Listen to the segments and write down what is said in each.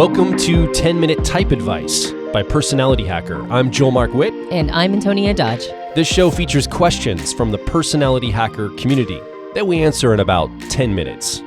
Welcome to 10-Minute Type Advice by Personality Hacker. I'm Joel Mark Witt. And I'm Antonia Dodge. This show features questions from the Personality Hacker community that we answer in about 10 minutes.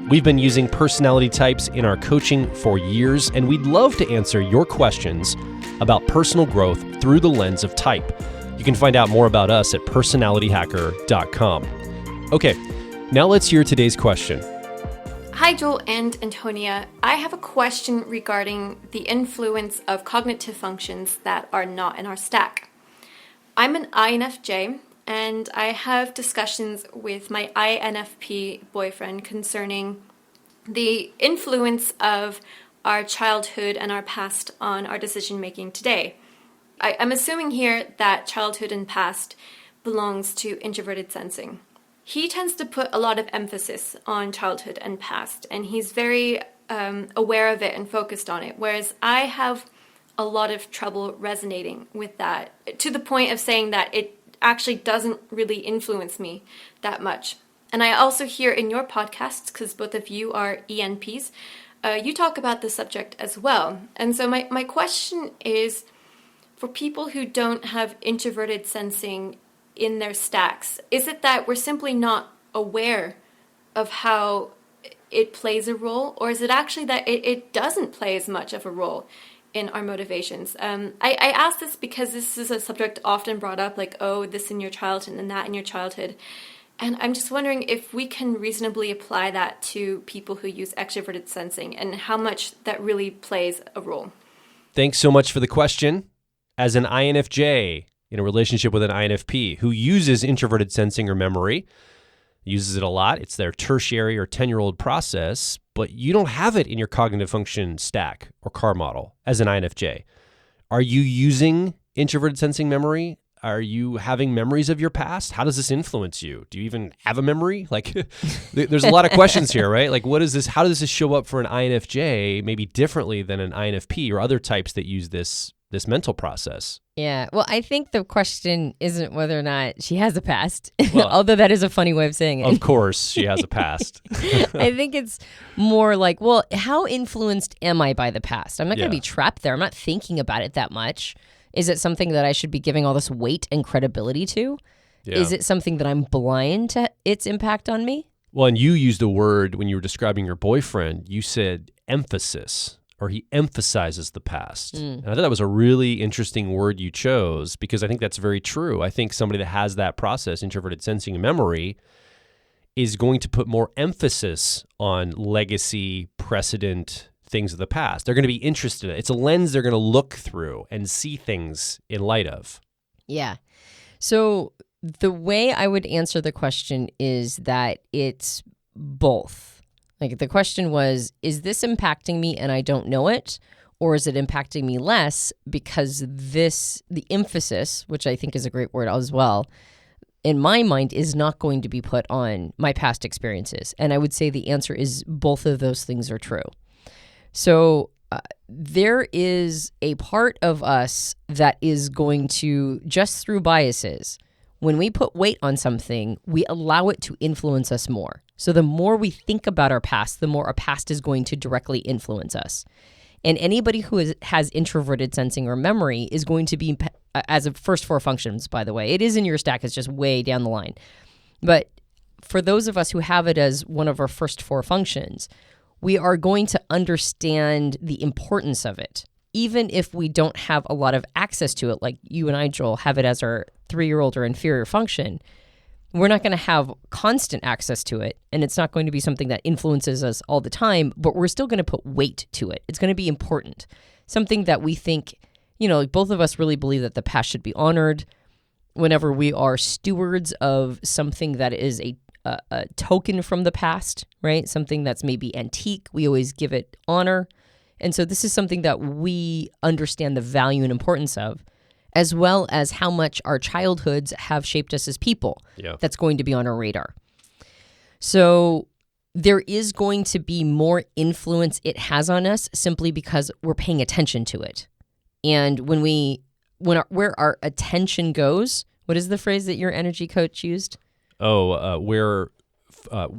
We've been using personality types in our coaching for years, and we'd love to answer your questions about personal growth through the lens of type. You can find out more about us at personalityhacker.com. Okay, now let's hear today's question. Hi, Joel and Antonia. I have a question regarding the influence of cognitive functions that are not in our stack. I'm an INFJ, and I have discussions with my INFP boyfriend concerning the influence of our childhood and our past on our decision making today. I'm assuming here that childhood and past belongs to Introverted Sensing. He tends to put a lot of emphasis on childhood and past, and he's very aware of it and focused on it, whereas I have a lot of trouble resonating with that, to the point of saying that it actually doesn't really influence me that much. And I also hear in your podcasts, because both of you are ENPs, you talk about the subject as well. And so my question is, for people who don't have introverted sensing in their stacks, is it that we're simply not aware of how it plays a role, or is it actually that it doesn't play as much of a role in our motivations? I ask this because this is a subject often brought up, like, oh, this in your childhood and that in your childhood. And I'm just wondering if we can reasonably apply that to people who use extroverted sensing and how much that really plays a role. Thanks so much for the question. As an INFJ in a relationship with an INFP who uses introverted sensing or memory, uses it a lot, it's their tertiary or 10-year-old process, but you don't have it in your cognitive function stack or car model as an INFJ. Are you using introverted sensing memory? Are you having memories of your past? How does this influence you? Do you even have a memory? Like, there's a lot of questions here, right? Like, what is this? How does this show up for an INFJ maybe differently than an INFP or other types that use this mental process? Yeah, well, I think the question isn't whether or not she has a past, Well, although that is a funny way of saying it. Of course, she has a past. I think it's more like, well, how influenced am I by the past? I'm not going to be trapped there. I'm not thinking about it that much. Is it something that I should be giving all this weight and credibility to? Yeah. Is it something that I'm blind to its impact on me? Well, and you used a word when you were describing your boyfriend. You said emphasis, or he emphasizes the past. And I thought that was a really interesting word you chose, because I think that's very true. I think somebody that has that process, introverted sensing and memory, is going to put more emphasis on legacy, precedent, things of the past. They're going to be interested in it. It's a lens they're going to look through and see things in light of. Yeah. So the way I would answer the question is that it's both. Like, the question was, is this impacting me and I don't know it? Or is it impacting me less because the emphasis, which I think is a great word as well, in my mind is not going to be put on my past experiences? And I would say the answer is both of those things are true. So there is a part of us that is going to, just through biases, when we put weight on something, we allow it to influence us more. So the more we think about our past, the more our past is going to directly influence us. And anybody who has introverted sensing or memory is going to be, as of first four functions, by the way, it is in your stack, it's just way down the line. But for those of us who have it as one of our first four functions, we are going to understand the importance of it, even if we don't have a lot of access to it, like you and I, Joel, have it as our 3-year-old or inferior function. We're not going to have constant access to it, and it's not going to be something that influences us all the time, but we're still going to put weight to it. It's going to be important, something that we think, like both of us really believe that the past should be honored. Whenever we are stewards of something that is a token from the past, right? Something that's maybe antique, we always give it honor. And so this is something that we understand the value and importance of, as well as how much our childhoods have shaped us as people. Yeah. That's going to be on our radar. So there is going to be more influence it has on us simply because we're paying attention to it. And where our attention goes, what is the phrase that your energy coach used? Where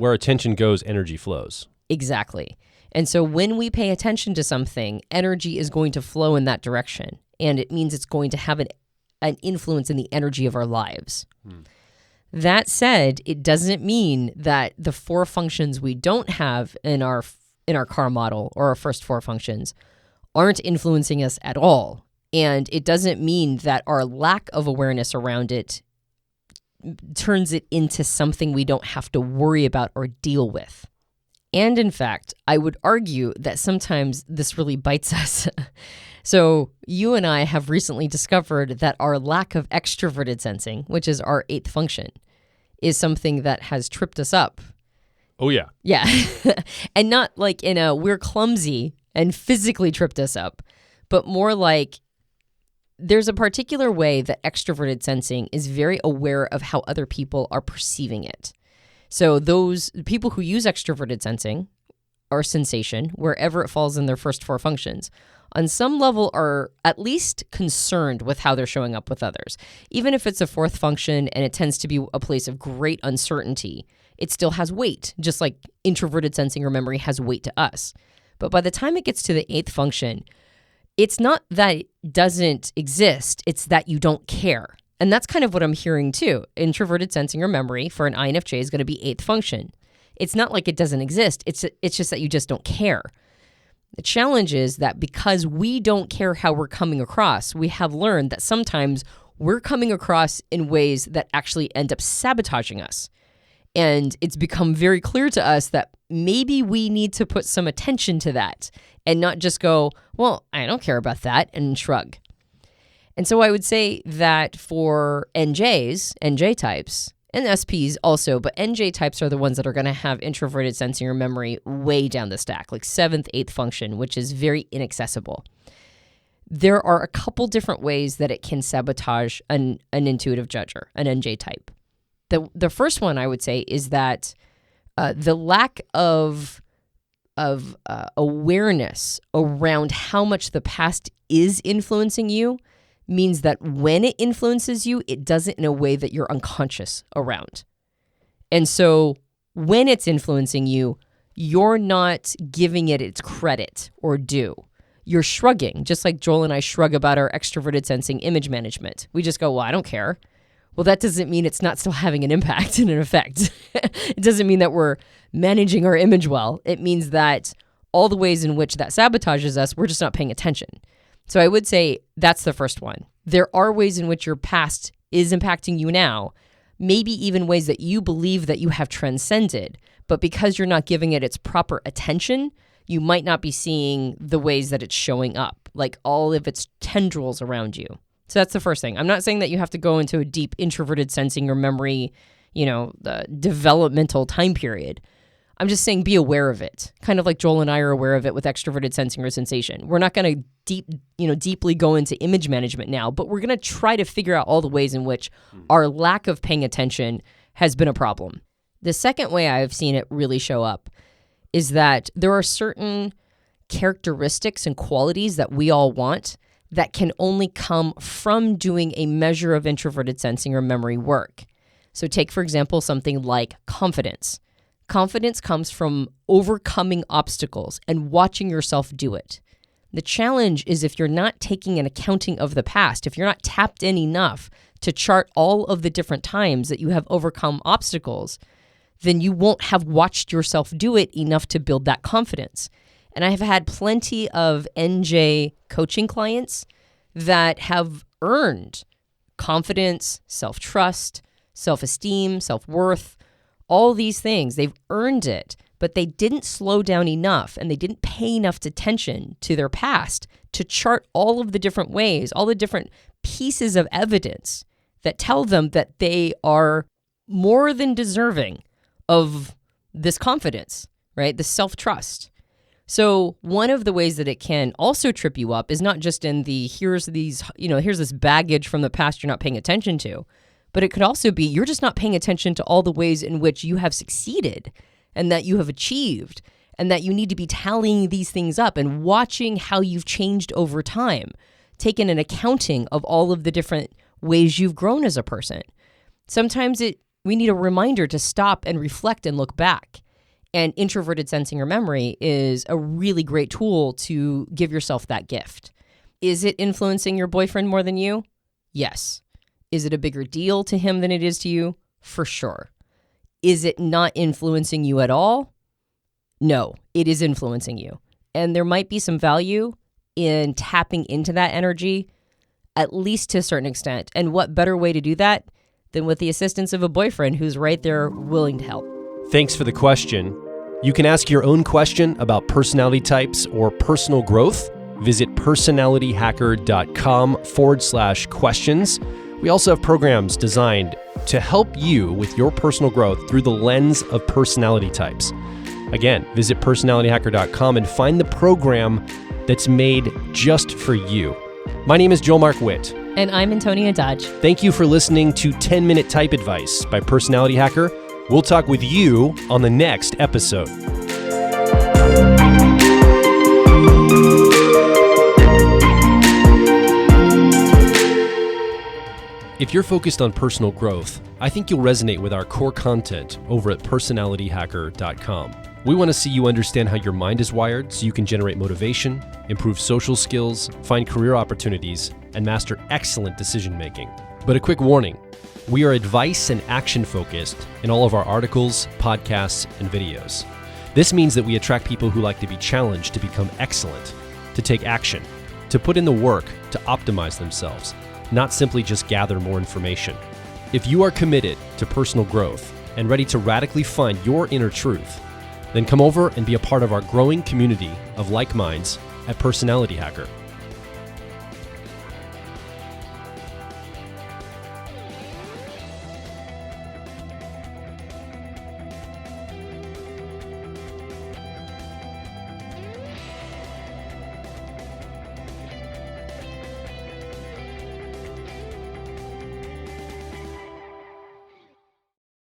attention goes, energy flows. Exactly. And so when we pay attention to something, energy is going to flow in that direction. And it means it's going to have an influence in the energy of our lives. That said, it doesn't mean that the 4 functions we don't have in our car model, or our first 4 functions, aren't influencing us at all. And it doesn't mean that our lack of awareness around it turns it into something we don't have to worry about or deal with. And in fact, I would argue that sometimes this really bites us. So you and I have recently discovered that our lack of extroverted sensing, which is our 8th function, is something that has tripped us up. Oh, yeah. Yeah. And not like in a we're clumsy and physically tripped us up, but more like there's a particular way that extroverted sensing is very aware of how other people are perceiving it. So those people who use extroverted sensing or sensation, wherever it falls in their first 4 functions, on some level are at least concerned with how they're showing up with others. Even if it's a 4th function and it tends to be a place of great uncertainty, it still has weight, just like introverted sensing or memory has weight to us. But by the time it gets to the 8th function, it's not that it doesn't exist, it's that you don't care. And that's kind of what I'm hearing too. Introverted sensing or memory for an INFJ is going to be 8th function. It's not like it doesn't exist. It's just that you just don't care. The challenge is that because we don't care how we're coming across, we have learned that sometimes we're coming across in ways that actually end up sabotaging us. And it's become very clear to us that maybe we need to put some attention to that and not just go, well, I don't care about that, and shrug. And so I would say that for NJs, NJ types, and SPs also, but NJ types are the ones that are going to have introverted sensing or memory way down the stack, like 7th, 8th function, which is very inaccessible. There are a couple different ways that it can sabotage an intuitive judger, an NJ type. The first one I would say is that the lack of awareness around how much the past is influencing you means that when it influences you, it does it in a way that you're unconscious around. And so when it's influencing you, you're not giving it its credit or due. You're shrugging, just like Joel and I shrug about our extroverted sensing image management. We just go, well, I don't care. Well, that doesn't mean it's not still having an impact and an effect. It doesn't mean that we're managing our image well. It means that all the ways in which that sabotages us, we're just not paying attention. So I would say that's the first one. There are ways in which your past is impacting you now, maybe even ways that you believe that you have transcended, but because you're not giving it its proper attention, you might not be seeing the ways that it's showing up, like all of its tendrils around you. So that's the first thing. I'm not saying that you have to go into a deep introverted sensing or memory, the developmental time period. I'm just saying be aware of it, kind of like Joel and I are aware of it with extroverted sensing or sensation. We're not going to deeply go into image management now, but we're going to try to figure out all the ways in which our lack of paying attention has been a problem. The second way I've seen it really show up is that there are certain characteristics and qualities that we all want that can only come from doing a measure of introverted sensing or memory work. So take, for example, something like confidence. Confidence comes from overcoming obstacles and watching yourself do it. The challenge is if you're not taking an accounting of the past, if you're not tapped in enough to chart all of the different times that you have overcome obstacles, then you won't have watched yourself do it enough to build that confidence. And I have had plenty of NJ coaching clients that have earned confidence, self-trust, self-esteem, self-worth, all these things. They've earned it, but they didn't slow down enough and they didn't pay enough attention to their past to chart all of the different ways, all the different pieces of evidence that tell them that they are more than deserving of this confidence, right? The self-trust. So one of the ways that it can also trip you up is not just in the here's this baggage from the past you're not paying attention to, but it could also be you're just not paying attention to all the ways in which you have succeeded and that you have achieved, and that you need to be tallying these things up and watching how you've changed over time, taking an accounting of all of the different ways you've grown as a person. Sometimes we need a reminder to stop and reflect and look back. And introverted sensing or memory is a really great tool to give yourself that gift. Is it influencing your boyfriend more than you? Yes. Is it a bigger deal to him than it is to you? For sure. Is it not influencing you at all? No, it is influencing you. And there might be some value in tapping into that energy, at least to a certain extent. And what better way to do that than with the assistance of a boyfriend who's right there willing to help? Thanks for the question. You can ask your own question about personality types or personal growth. Visit personalityhacker.com/questions. We also have programs designed to help you with your personal growth through the lens of personality types. Again, visit personalityhacker.com and find the program that's made just for you. My name is Joel Mark Witt. And I'm Antonia Dodge. Thank you for listening to 10-Minute Type Advice by Personality Hacker. We'll talk with you on the next episode. If you're focused on personal growth, I think you'll resonate with our core content over at personalityhacker.com. We want to see you understand how your mind is wired so you can generate motivation, improve social skills, find career opportunities, and master excellent decision making. But a quick warning, we are advice and action focused in all of our articles, podcasts, and videos. This means that we attract people who like to be challenged to become excellent, to take action, to put in the work to optimize themselves, not simply just gather more information. If you are committed to personal growth and ready to radically find your inner truth, then come over and be a part of our growing community of like minds at Personality Hacker.